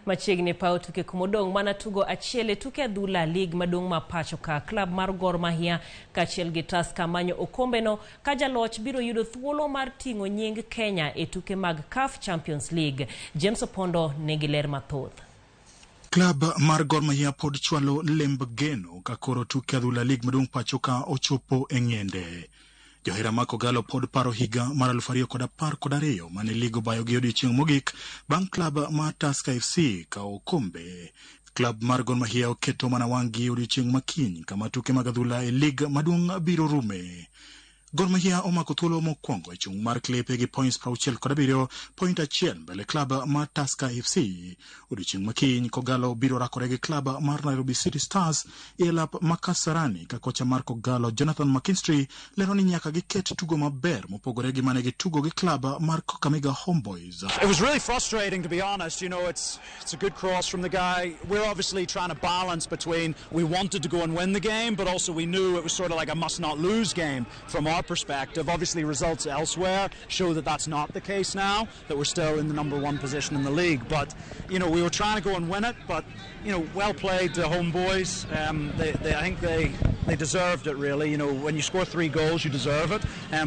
Machiegni pao tuke kumodong mana tugo achiele tuke adhula lig madong ma pacho ka klab mar Gor Mahia kachiel gi Tusker manyo okombe no ka jaloch biro yudo thuolo mar tingo nying Kenya e tuke mag CAF Champions League. James Opondo nigi ler mathoth. Klab mar Gor Mahia pod chwalo lemb geno ka koro tuke adhula lig madong pacho ka ochopo e ngi'ende. Johera mako galo pod paro higa mar 2012 mane ligo bayo gi odiochieng' mogik bang' klab mar Tusker FC ka okombe. Klab mar Gor Mahia oketo mana wangi odiochieng' makiny kama tuke mag adhula e lig madung biro rume. Gor Mahia omako thuolo mokwongo e chung' mar klepe gi points 67, point achiel mbele klab mar Tusker FC. Odiochieng' makiny kogalo biro rakore gi klab mar Nairobi City Stars e lap Makasarani ka kocha mar kogalo Jonathan McKinstry lero ni nyaka giket tugo maber mopogore gi mane gitugo gi klab mar Kakamega Homeboys. It was really frustrating, to be honest. You know, it's a good cross from the guy. We're obviously trying to balance between we wanted to go and win the game, but also we knew it was sort of like a must-not-lose game from our perspective. Obviously results elsewhere show that that's not the case now, that we're still in the #1 position in the league. But you know, we were trying to go and win it, but you know, well played to Homeboys. I think they deserved it, really. You know, when you score 3 goals, you deserve it.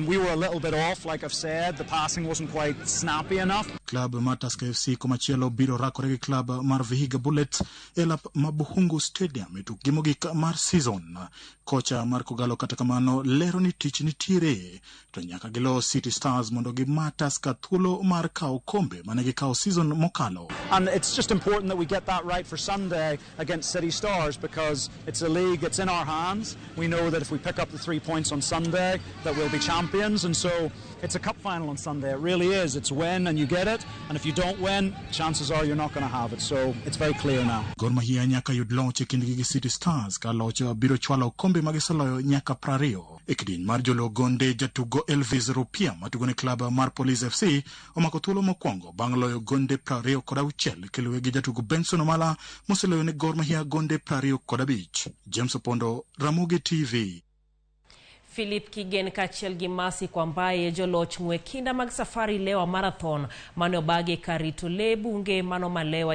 We were a little bit off, like I've said. The passing wasn't quite snappy enough. Klab mar Tusker FC komachielo biro rakore gi klab mar Vihiga Bullets e lap Mabuhungu Stadium e tukgi mogik mar season. Kocha mar kogalo kata kamano lero ni tich nitiere to nyaka gilo City Stars mondo gi mar Tusker thuolo mar kao kombe mane gi kao season mokalo. And it's just important that we get that right for Sunday against City Stars, because it's a league, it's in our hands. We know that if we pick up the 3 points on Sunday that we'll be champions, and so it's a cup final on Sunday. It really is. It's win and you get it, and if you don't win, chances are you're not going to have it. So it's very clear now. Gor Mahia nyaka yud loch e kindgi gi City Stars ka loch biro chwalo kombe magiseloyo nyaka 20. E kidieny mar jolo gonde jatugo Elvis Rupia matugo ne klab mar Police FC omako thuolo mokwongo bang' loyo gonde 26 kiluwe gi jatugo Benson Omala moseloyo ne Gor Mahia gonde 25. James Opondo, Ramogi TV. Philip Kigen kachiel gi Masi Kwambaye joloch ng'we kinda mag safari lewa marathon mane obagi karito le bunge mano malewa